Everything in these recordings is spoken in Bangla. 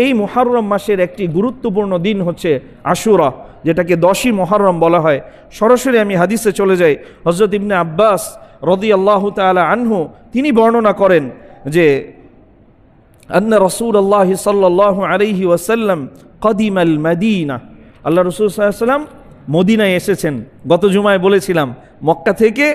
এই মুহররম মাসের একটি গুরুত্বপূর্ণ দিন হচ্ছে আশুরা, যেটাকে 10ই মুহররম বলা হয়। সরাসরি আমি হাদিসে চলে যাই। হযরত ইবনে আব্বাস রাদিয়াল্লাহু তাআলা আনহু তিনি বর্ণনা করেন যে আন্না রাসূলুল্লাহ সাল্লাল্লাহু আলাইহি ওয়াসাল্লাম কদিমাল মদিনা, আল্লাহ রাসূল সাল্লাল্লাহু আলাইহি ওয়াসাল্লাম মদিনায় এসেছেন। গত জুমায় বলেছিলাম মক্কা থেকে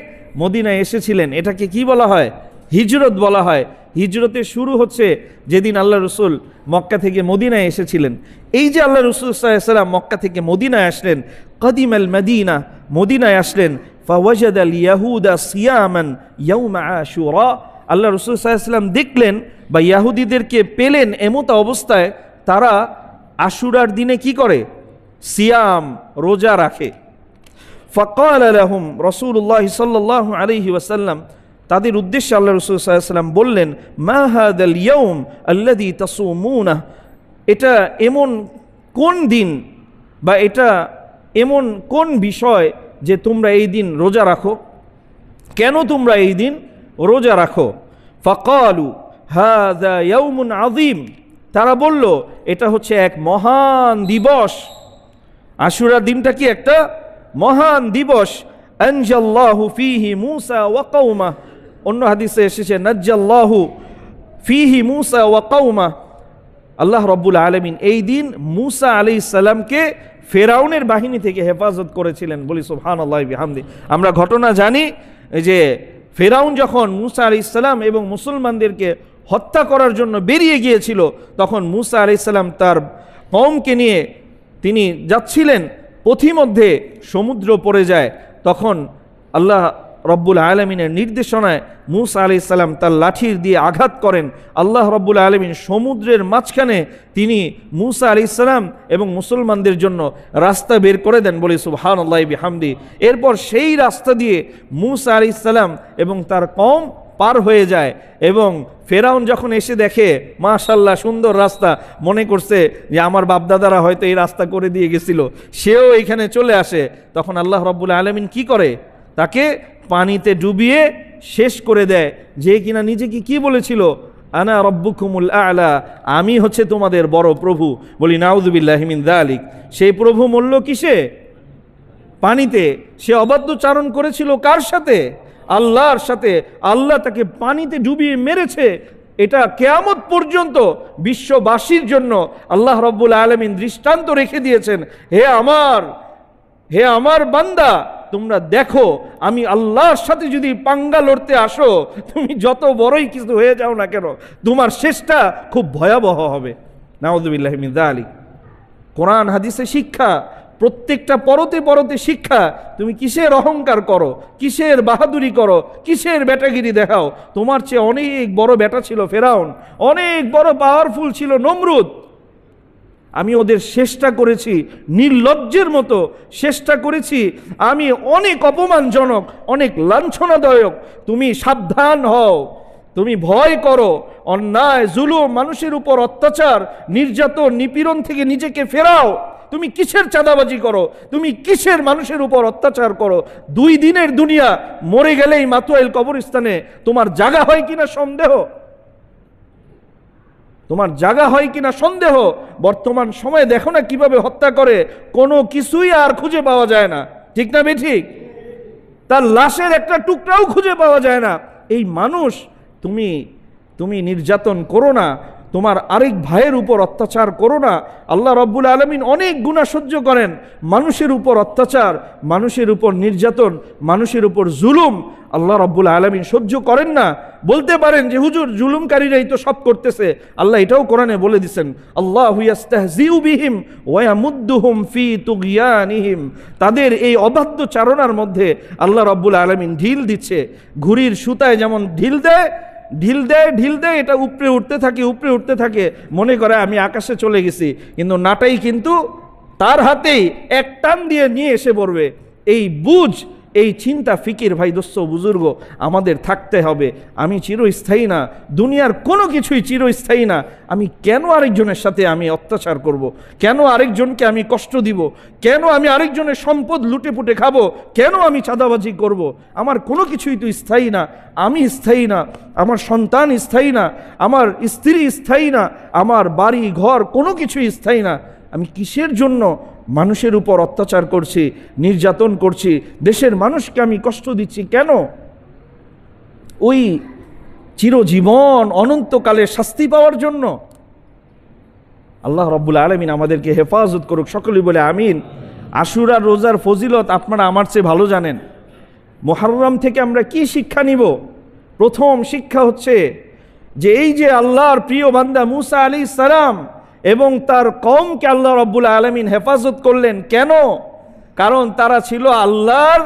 মদিনায় এসেছিলেন। এটাকে কি বলা হয়? হিজরত বলা হয়। হিজরতের শুরু হচ্ছে যেদিন আল্লাহ রসুল মক্কা থেকে মদিনায় এসেছিলেন। এই যে আল্লাহ রসুল সাল্লাল্লাহু আলাইহি ওয়াসাল্লাম মক্কা থেকে মদিনায় আসলেন, কদিমাল মদিনা, মদিনায় আসলেন, ফাওয়াজাদাল ইয়াহুদা সিয়ামান ইয়াউমা আশুরা, আল্লাহ রসুল সাল্লাল্লাহু আলাইহি ওয়াসাল্লাম দেখলেন বা ইয়াহুদিদেরকে পেলেন এমত অবস্থায় তারা আশুরার দিনে কি করে? সিয়াম, রোজা রাখে। ফাকাল লাহুম রাসূলুল্লাহ সাল্লাল্লাহু আলাইহি ওয়াসাল্লাম, তাদের উদ্দেশ্যে আল্লাহ রাসূল সাল্লাল্লাহু আলাইহি ওয়াসাল্লাম বললেন, মা হাদাল ইয়াউম আল্লাযী তাসুমুনা, এটা এমন কোন দিন বা এটা এমন কোন বিষয় যে তোমরা এই দিন রোজা রাখো? কেন তোমরা এই দিন রোজা রাখো? ফাকালু হাযা ইয়াউমুন আযীম, তারা বলল এটা হচ্ছে এক মহান দিবস। আশুরার দিনটা কি একটা মহান দিবস। আনজাল্লাহু ফীহি মূসা ওয়া কওমা, অন্য হাদিসে এসেছে নাজ্জাল্লাহু ফীহি মূসা ওয়া কওমা, আল্লাহ রাব্বুল আলামিন এই দিন মূসা আলাইহিস সালামকে ফেরাউনের বাহিনী থেকে হেফাজত করেছিলেন। বলি সুবহানাল্লাহি বিহামদি। আমরা ঘটনা জানি যে ফেরাউন যখন মূসা আলাইহিস সালাম এবং মুসলমানদেরকে হত্যা করার জন্য বেরিয়ে গিয়েছিল, তখন মূসা আলাইহিস সালাম তার কওমকে নিয়ে তিনি যাচ্ছিলেন, পথিমধ্যে সমুদ্র পড়ে যায়। তখন আল্লাহ রব্বুল আলামিনের নির্দেশনায় মূসা আলাইহিস সালাম তার লাঠির দিয়ে আঘাত করেন। আল্লাহ রব্বুল আলামিন সমুদ্রের মাঝখানে তিনি মূসা আলাইহিস সালাম এবং মুসলমানদের জন্য রাস্তা বের করে দেন। বলি সুবহানাল্লাহি বিহামদি। এরপর সেই রাস্তা দিয়ে মূসা আলাইহিস সালাম এবং তার কওম পার হয়ে যায় এবং ফেরাউন যখন এসে দেখে মাশাআল্লাহ সুন্দর রাস্তা, মনে করছে যে আমার বাপদাদারা হয়তো এই রাস্তা করে দিয়ে গেছিল, সেও এখানে চলে আসে। তখন আল্লাহ রাব্বুল আলামিন কি করে? তাকে পানিতে ডুবিয়ে শেষ করে দেয়। যে কিনা নিজেকে কি বলেছিল? আনা রব্বুকুমুল আ'লা, আমি হচ্ছে তোমাদের বড় প্রভু। বলি নাউযুবিল্লাহি মিন যালিক। সেই প্রভু মরল কিসে? পানিতে। সে অবাধ্যচারণ করেছিল কার সাথে? আল্লাহর সাথে। আল্লাহ তাকে পানিতে ডুবিয়ে মেরেছে। এটা কিয়ামত পর্যন্ত বিশ্ববাসীর জন্য আল্লাহ রাব্বুল আলামিন দৃষ্টান্ত রেখে দিয়েছেন। হে আমার বান্দা, তোমরা দেখো আমি আল্লাহর সাথে যদি পাঙ্গা লড়তে আসো, তুমি যত বড়ই কিছু হয়ে যাও না কেন, তোমার শেষটা খুব ভয়াবহ হবে। নাউযুবিল্লাহি মিন যালিক। কোরআন হাদিসে শিক্ষা, প্রত্যেকটা পরতে পরতে শিক্ষা। তুমি কিসের অহংকার করো, কিসের বাহাদুরি করো, কিসের বেটাগিরি দেখাও? তোমার চেয়ে অনেক বড় বেটা ছিল ফেরাউন, অনেক বড় পাওয়ারফুল ছিল নমরুদ। আমি ওদের শেষটা করেছি নির্লজ্জের মতো, শেষটা করেছি আমি অনেক অপমানজনক, অনেক লাঞ্ছনাদায়ক। তুমি সাবধান হও, তুমি ভয় করো। অন্যায়, জুলুম, মানুষের উপর অত্যাচার, নির্যাতন, নিপীড়ন থেকে নিজেকে ফেরাও। তুমি কিসের চাঁদাবাজি করো, তুমি কিসের মানুষের উপর অত্যাচার করো? 2 দিনের দুনিয়া, মরে গেলেই মাতুয়াইল কবরস্থানে তোমার জায়গা হয় কিনা সন্দেহ, তোমার জায়গা হয় কিনা সন্দেহ। বর্তমান সময়ে দেখো না কিভাবে হত্যা করে, কোনো কিছুই আর খুঁজে পাওয়া যায় না, ঠিক না বেঠিক? তার লাশের একটা টুকরাও খুঁজে পাওয়া যায় না। এই মানুষ, তুমি নির্যাতন করো না, তোমার আরেক ভাইয়ের উপর অত্যাচার করো না। আল্লাহ রাব্বুল আলামিন অনেক গুনাহ সহ্য করেন। মানুষের উপর অত্যাচার, মানুষের উপর নির্যাতন, মানুষের উপর জুলুম আল্লাহ রাব্বুল আলামিন সহ্য করেন না। বলতে পারেন যে হুজুর জুলুমকারীরাই তো সব করতেছে। আল্লাহ এটাও কোরআনে বলে দিয়েছেন, আল্লাহু ইস্তাহজিউ বিহিম ওয়া ইয়ামুদ্দুহুম ফি তুগয়ানিহিম। তাদের এই অবাধ্য চারণার মধ্যে আল্লাহ রাব্বুল আলামিন ঢিল দিচ্ছে। ঘুড়ির সুতায় যেমন ঢিল দেয়, এটা উপরে উঠতে থাকে, মনে করে আমি আকাশে চলে গেছি, কিন্তু নাটাই কিন্তু তার হাতেই এক টান দিয়ে নিয়ে এসে পড়বে। এই বুঝ এই চিন্তা ফিকির ভাই দোস্ত বুজুর্গ আমাদের থাকতে হবে। আমি চিরস্থায়ী না, দুনিয়ার কোনো কিছুই চিরস্থায়ী না। আমি কেন আরেকজনের সাথে আমি অত্যাচার করব? কেন আরেকজনকে আমি কষ্ট দিব? কেন আমি আরেকজনের সম্পদ লুটে পুটে খাবো? কেন আমি চাঁদাবাজি করব? আমার কোনো কিছুই তো স্থায়ী না। আমি স্থায়ী না, আমার সন্তান স্থায়ী না, আমার স্ত্রী স্থায়ী না, আমার বাড়ি ঘর কোনো কিছুই স্থায়ী না। আমি কিসের জন্য মানুষের উপর অত্যাচার করছি, নির্যাতন করছি, দেশের মানুষকে আমি কষ্ট দিচ্ছি কেন? ওই চিরজীবন অনন্তকালে শাস্তি পাওয়ার জন্য? আল্লাহ রাব্বুল আলামিন আমাদেরকে হেফাজত করুক, সকলেই বলে আমিন। আশুরা রোজার ফজিলত আপনারা আমার চেয়ে ভালো জানেন। মুহররম থেকে আমরা কি শিক্ষা নিব? প্রথম শিক্ষা হচ্ছে যে এই যে আল্লাহর প্রিয় বান্দা মুসা আলাইহিস সালাম এবং তার কওমকে আল্লাহ রাব্বুল আলামিন হেফাজত করলেন কেন? কারণ তারা ছিল আল্লাহর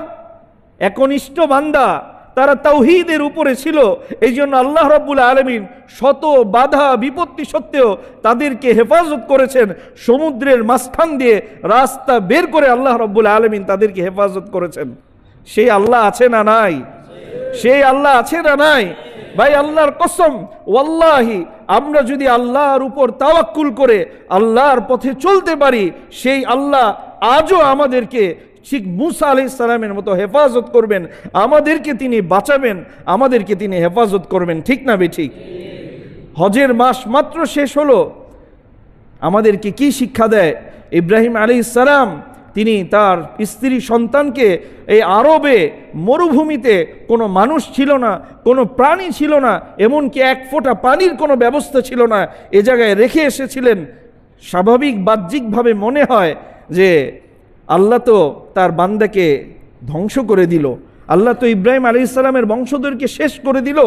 একনিষ্ঠ বান্দা, তারা তাওহীদের উপরে ছিল। এই জন্য আল্লাহ রাব্বুল আলামিন শত বাধা বিপত্তি সত্ত্বেও তাদেরকে হেফাজত করেছেন। সমুদ্রের মাঝখান দিয়ে রাস্তা বের করে আল্লাহ রাব্বুল আলামিন তাদেরকে হেফাজত করেছেন। সেই আল্লাহ আছে না নাই? সেই আল্লাহ আছে না নাই? ভাই আল্লাহর কসম, ওয়াল্লাহি আমরা যদি আল্লাহর উপর তাওয়াক্কুল করে আল্লাহর পথে চলতে পারি, সেই আল্লাহ আজও আমাদেরকে ঠিক মুসা আলাইহিস সালামের মতো হেফাজত করবেন। আমাদেরকে তিনি বাঁচাবেন, আমাদেরকে তিনি হেফাজত করবেন। ঠিক না বেঠিক? হজের মাস মাত্র শেষ হলো, আমাদেরকে কি শিক্ষা দেয়? ইব্রাহিম আলাইহিস সালাম তিনি তার স্ত্রী সন্তানকে এই আরবে মরুভূমিতে কোনো মানুষ ছিল না, কোনো প্রাণী ছিল না, এমনকি এক ফোঁটা পানির কোনো ব্যবস্থা ছিল না, এ জায়গায় রেখে এসেছিলেন। স্বাভাবিক বাহ্যিকভাবে মনে হয় যে আল্লাহ তো তার বান্দাকে ধ্বংস করে দিল, আল্লাহ তো ইব্রাহিম আলাইহিস সালামের বংশধরকে শেষ করে দিল।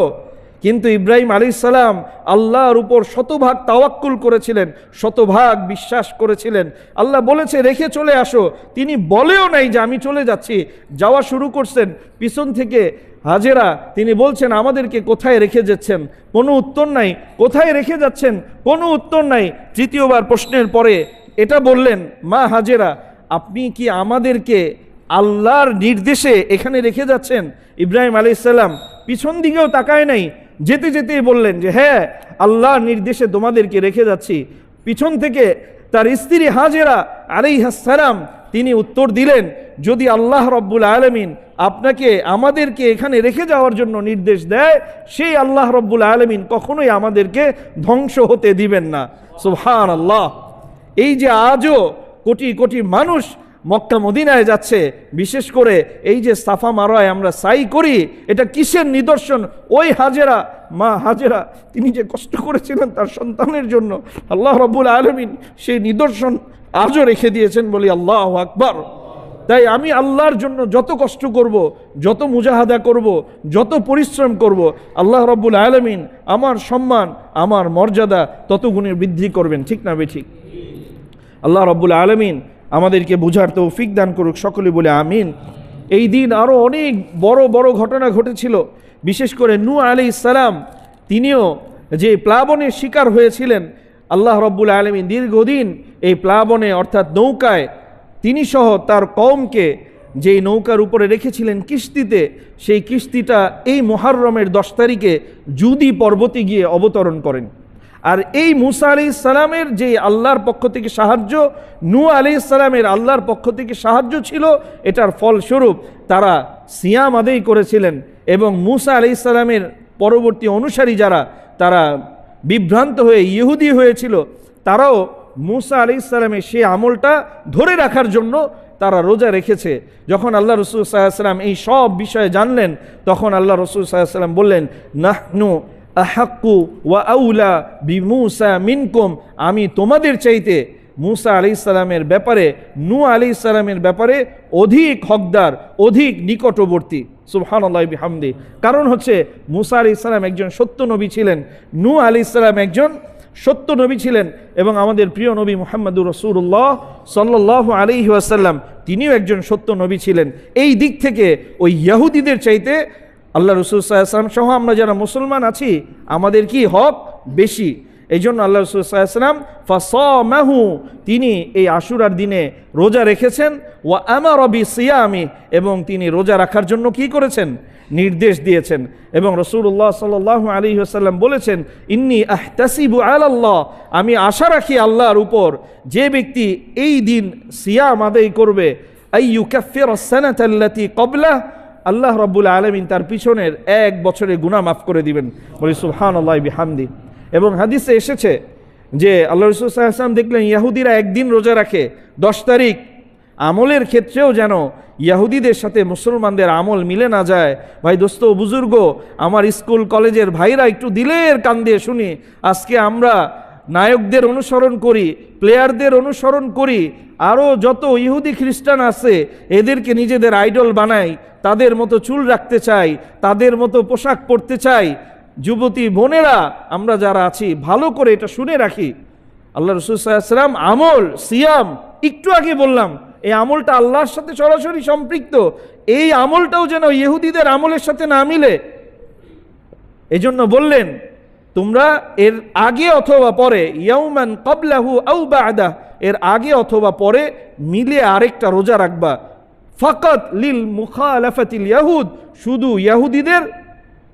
কিন্তু ইব্রাহিম আলাইহিস সালাম আল্লাহর উপর শতভাগ তাওয়াক্কুল করেছিলেন, শতভাগ বিশ্বাস করেছিলেন। আল্লাহ বলেছে রেখে চলে আসো, তিনি বলেও নাই যে আমি চলে যাচ্ছি। যাওয়া শুরু করছেন, পিছন থেকে হাজেরা তিনি বলছেন আমাদেরকে কোথায় রেখে যাচ্ছেন? কোনো উত্তর নাই। কোথায় রেখে যাচ্ছেন? কোনো উত্তর নাই। তৃতীয়বার প্রশ্নের পরে এটা বললেন, মা হাজেরা আপনি কি আমাদেরকে আল্লাহর নির্দেশে এখানে রেখে যাচ্ছেন? ইব্রাহিম আলাইহিস সালাম পিছন দিকেও তাকায় নাই, যেতে যেতেই বললেন যে হ্যাঁ আল্লাহর নির্দেশে তোমাদেরকে রেখে যাচ্ছি। পিছন থেকে তার স্ত্রী হাজেরা আলাইহিস সালাম তিনি উত্তর দিলেন, যদি আল্লাহ রাব্বুল আলামিন আপনাকে আমাদেরকে এখানে রেখে যাওয়ার জন্য নির্দেশ দেয়, সেই আল্লাহ রাব্বুল আলামিন কখনোই আমাদেরকে ধ্বংস হতে দিবেন না। সুবহানাল্লাহ। এই যে আজও কোটি কোটি মানুষ মক্কা মদিনায় যাচ্ছে, বিশেষ করে এই যে সাফা মারোয়ায় আমরা সাই করি, এটা কিসের নিদর্শন? ওই হাজেরা, মা হাজেরা তিনি যে কষ্ট করেছিলেন তার সন্তানের জন্য, আল্লাহ রাব্বুল আলামিন সেই নিদর্শন আজও রেখে দিয়েছেন। বলি আল্লাহু আকবার। তাই আমি আল্লাহর জন্য যত কষ্ট করব, যত মুজাহাদা করব, যত পরিশ্রম করব, আল্লাহ রাব্বুল আলামিন আমার সম্মান, আমার মর্যাদা তত গুণে বৃদ্ধি করবেন। ঠিক না বেঠিক? আল্লাহ রাব্বুল আলামিন আমাদেরকে বুঝার তৌফিক দান করুক, সকলে বলে আমিন। এই দিন আরও অনেক বড় বড় ঘটনা ঘটেছিল। বিশেষ করে নূহ আলাইহিস সালাম তিনিও যে প্লাবনের শিকার হয়েছিলেন, আল্লাহ রাব্বুল আলামিন দীর্ঘদিন এই প্লাবনে অর্থাৎ নৌকায় তিনি সহ তার কওমকে যেই নৌকার উপরে রেখেছিলেন কিস্তিতে, সেই কিস্তিটা এই মুহররমের 10 তারিখে জুদি পর্বতে গিয়ে অবতরণ করেন। আর এই মুসা আলাইহিস সালামের যে আল্লাহর পক্ষ থেকে সাহায্য, নূহ আলাইহিস সালামের আল্লাহর পক্ষ থেকে সাহায্য ছিল, এটার ফলস্বরূপ তারা সিয়াম আদায় করেছিলেন। এবং মুসা আলাইহিস সালামের পরবর্তী অনুসারী যারা তারা বিভ্রান্ত হয়ে ইহুদি হয়েছিল, তারাও মুসা আলাইহিস সালামের সেই আমলটা ধরে রাখার জন্য তারা রোজা রেখেছে। যখন আল্লাহ রাসূল সাল্লাল্লাহু আলাইহি ওয়াসাল্লাম এই সব বিষয়ে জানলেন, তখন আল্লাহ রাসূল সাল্লাল্লাহু আলাইহি ওয়াসাল্লাম বললেন, নাহনু আহাক্কু ওয়া আউলা বিমূসা মিনকুম, আমি তোমাদের চাইতে মুসা আলাইহিস সালামের ব্যাপারে, নূহ আলাইহিস সালামের ব্যাপারে অধিক হকদার, অধিক নিকটবর্তী। সুবহানাল্লাহি বিহামদি। কারণ হচ্ছে মুসা আলাইহিস সালাম একজন সত্য নবী ছিলেন, নূহ আলাইহিস সালাম একজন সত্য নবী ছিলেন, এবং আমাদের প্রিয় নবী মুহাম্মদুর রাসূলুল্লাহ সাল্লাল্লাহু আলাইহি ওয়াসাল্লাম তিনিও একজন সত্য নবী ছিলেন। এই দিক থেকে ওই ইহুদিদের চাইতে আল্লাহ রাসূল সাল্লাল্লাহু আলাইহি ওয়াসাল্লাম সহ আমরা যারা মুসলমান আছি, আমাদের কি হক বেশি। এই জন্য আল্লাহ রাসূল সাল্লাল্লাহু আলাইহি ওয়াসাল্লাম ফাসামাহু, তিনি এই আশুরার দিনে রোজা রেখেছেন। ওয়া আমারা বিসিয়ামি, এবং তিনি রোজা রাখার জন্য কি করেছেন? নির্দেশ দিয়েছেন। এবং রাসূলুল্লাহ সাল্লাল্লাহু আলাইহি ওয়াসাল্লাম বলেছেন, ইন্নী আহতাসিবু আলাল্লাহ, আমি আশা রাখি আল্লাহর উপর, যে ব্যক্তি এই দিন সিয়াম আদায় করবে, আইয়ুকাফিরাস সানাতাল্লাতী ক্বাবলা, আল্লাহ রাব্বুল আলামিন তার পিছনের 1 বছরের গুনাহ মাফ করে দিবেন। বলি সুবহানাল্লাহি বিহামদি। এবং হাদিসে এসেছে যে আল্লাহ রাসূল সাল্লাল্লাহু আলাইহি ওয়াসাল্লাম দেখলেন ইহুদিরা একদিন রোজা রাখে 10 তারিখ। আমলের ক্ষেত্রেও যেন ইহুদিদের সাথে মুসলমানদের আমল মিলে না যায়। ভাই দোস্ত বুজুর্গ, আমার স্কুল কলেজের ভাইরা, একটু দিলের কান দিয়ে শুনি, আজকে আমরা নায়কদের অনুসরণ করি, প্লেয়ারদের অনুসরণ করি, আরও যত ইহুদি খ্রিস্টান আছে এদেরকে নিজেদের আইডল বানাই, তাদের মতো চুল রাখতে চাই, তাদের মতো পোশাক পরতে চাই। যুবতী বোনেরা আমরা যারা আছি ভালো করে এটা শুনে রাখি, আল্লাহ রাসূল সাল্লাল্লাহু আলাইহি ওয়াসাল্লাম আমল সিয়াম, একটু আগে বললাম এই আমলটা আল্লাহর সাথে সরাসরি সম্পৃক্ত, এই আমলটাও যেন ইহুদিদের আমলের সাথে না মিলে। এই জন্য বললেন তোমরা এর আগে অথবা পরে, ইয়াউমান ক্বাবলাহু আও বা'দা, এর আগে অথবা পরে মিলে আরেকটা রোজা রাখবা। ফাকাত লিল মুখালাফাতিল ইয়াহুদ, শুধু ইহুদিদের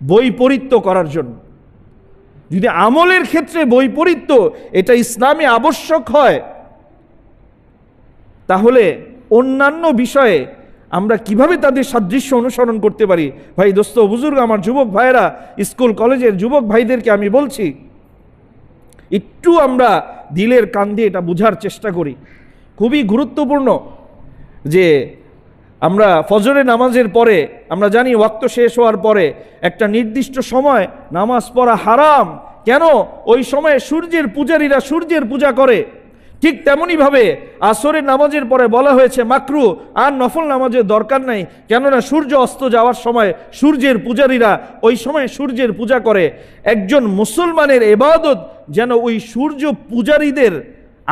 বৈপরীত্য করার জন্য। যদি আমলের ক্ষেত্রে বৈপরীত্য এটা ইসলামে আবশ্যক হয়, তাহলে অন্যান্য বিষয়ে আমরা কিভাবে তাদের সাদৃশ্য অনুসরণ করতে পারি? ভাই দোস্ত বুজুর্গ, আমার যুবক ভাইয়েরা, স্কুল কলেজের যুবক ভাইদেরকে আমি বলছি, একটু আমরা দিলের কান দিয়ে এটা বুঝার চেষ্টা করি। খুবই গুরুত্বপূর্ণ যে আমরা ফজরের নামাজের পরে, আমরা জানি ওয়াক্ত শেষ হওয়ার পরে একটা নির্দিষ্ট সময় নামাজ পড়া হারাম। কেন? ওই সময়ে সূর্যের পূজারীরা সূর্যের পূজা করে। ঠিক তেমনইভাবে আসরের নামাজের পরে বলা হয়েছে মাকরু, আর নফল নামাজের দরকার নাই, কেননা সূর্য অস্ত যাওয়ার সময় সূর্যের পূজারীরা ওই সময় সূর্যের পূজা করে। একজন মুসলমানের ইবাদত যেন ওই সূর্য পূজারীদের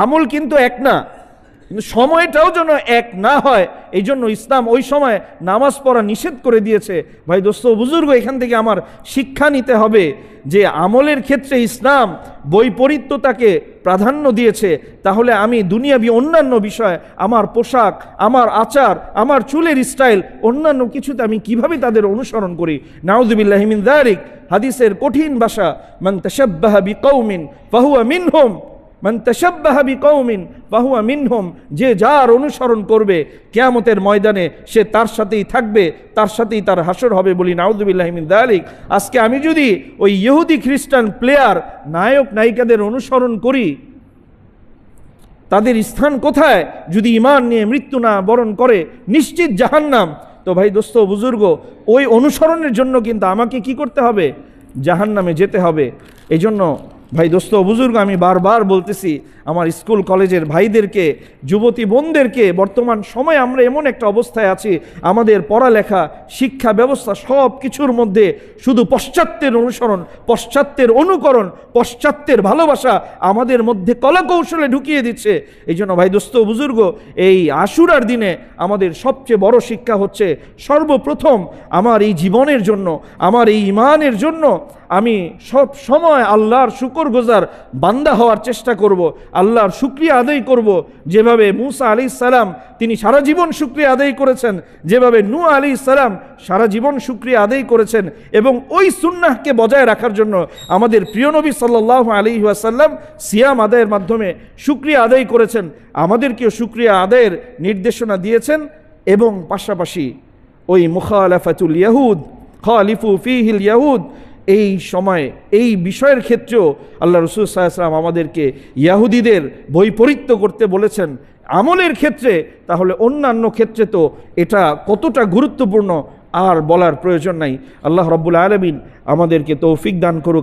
আমল কিন্তু এক না, কিন্তু সময়টাও যেন এক না হয়, এই জন্য ইসলাম ওই সময় নামাজ পড়া নিষেধ করে দিয়েছে। ভাই দোস্ত বুজুর্গ, এখান থেকে আমার শিক্ষা নিতে হবে যে আমলের ক্ষেত্রে ইসলাম বৈপরীত্যতাকে প্রাধান্য দিয়েছে। তাহলে আমি দুনিয়াবি অন্যান্য বিষয়, আমার পোশাক, আমার আচার, আমার চুলের স্টাইল, অন্যান্য কিছুতে আমি কিভাবে তাদের অনুসরণ করি? নাউযুবিল্লাহি মিন যালিক। হাদিসের কঠিন ভাষা, মান তাশাব্বাহা বিকওমিন ফাহুয়া মিনহুম, মান তাশাব্বাহা বিকওমিন ফাহুয়া মিনহুম, যে যার অনুসরণ করবে কিয়ামতের ময়দানে সে তার সাথেই থাকবে, তার সাথেই তার হাসর হবে। বলি নাউযুবিল্লাহি মিন যালিক। আজকে আমি যদি ওই ইহুদি খ্রিস্টান প্লেয়ার, নায়ক নায়িকাদের অনুসরণ করি, তাদের স্থান কোথায়? যদি ঈমান নিয়ে মৃত্যু না বরণ করে নিশ্চিত জাহান্নাম। তো ভাই দোস্ত বুজুর্গ, ওই অনুসরণের জন্য কিন্তু আমাকে কি করতে হবে? জাহান্নামে যেতে হবে। এই জন্য ভাই দোস্ত বুজুর্গ, আমি বারবার বলতেছি আমার স্কুল কলেজের ভাইদেরকে, যুবতী বোনদেরকে, বর্তমান সময়ে আমরা এমন একটা অবস্থায় আছি, আমাদের পড়ালেখা, শিক্ষা ব্যবস্থা সব কিছুর মধ্যে শুধু পশ্চাত্যের অনুসরণ, পশ্চাত্যের অনুকরণ, পশ্চাত্যের ভালোবাসা আমাদের মধ্যে কলাকৌশলে ঢুকিয়ে দিচ্ছে। এই জন্য ভাই দোস্ত বুজুর্গ, এই আশুরার দিনে আমাদের সবচেয়ে বড় শিক্ষা হচ্ছে, সর্বপ্রথম আমার এই জীবনের জন্য, আমার এই ঈমানের জন্য আমি সব সময় আল্লাহর শুকরগুজার বান্দা হওয়ার চেষ্টা করব, আল্লাহর শুকরিয়া আদায় করব। যেভাবে মুসা আলাইহিস সালাম তিনি সারা জীবন শুকরিয়া আদায় করেছেন, যেভাবে নূহ আলাইহিস সালাম সারা জীবন শুকরিয়া আদায় করেছেন, এবং ওই সুন্নাহকে বজায় রাখার জন্য আমাদের প্রিয় নবী সাল্লাল্লাহু আলাইহি ওয়াসাল্লাম সিয়াম আদায়ের মাধ্যমে শুকরিয়া আদায় করেছেন, আমাদেরকেও শুকরিয়া আদায়ের নির্দেশনা দিয়েছেন। এবং পাশাপাশি ওই মুখালাফাতুল ইয়াহুদ, খালিফু ফিহিল ইয়াহুদ, এই সময় এই বিষয়ের ক্ষেত্রেও আল্লাহ রাসূল সাল্লাল্লাহু আলাইহি ওয়াসাল্লাম আমাদেরকে ইহুদিদের বৈপরীত্য করতে বলেছেন আমলের ক্ষেত্রে। তাহলে অন্যান্য ক্ষেত্রে তো এটা কতটা গুরুত্বপূর্ণ আর বলার প্রয়োজন নাই। আল্লাহ রাব্বুল আলামিন আমাদেরকে তৌফিক দান করুক।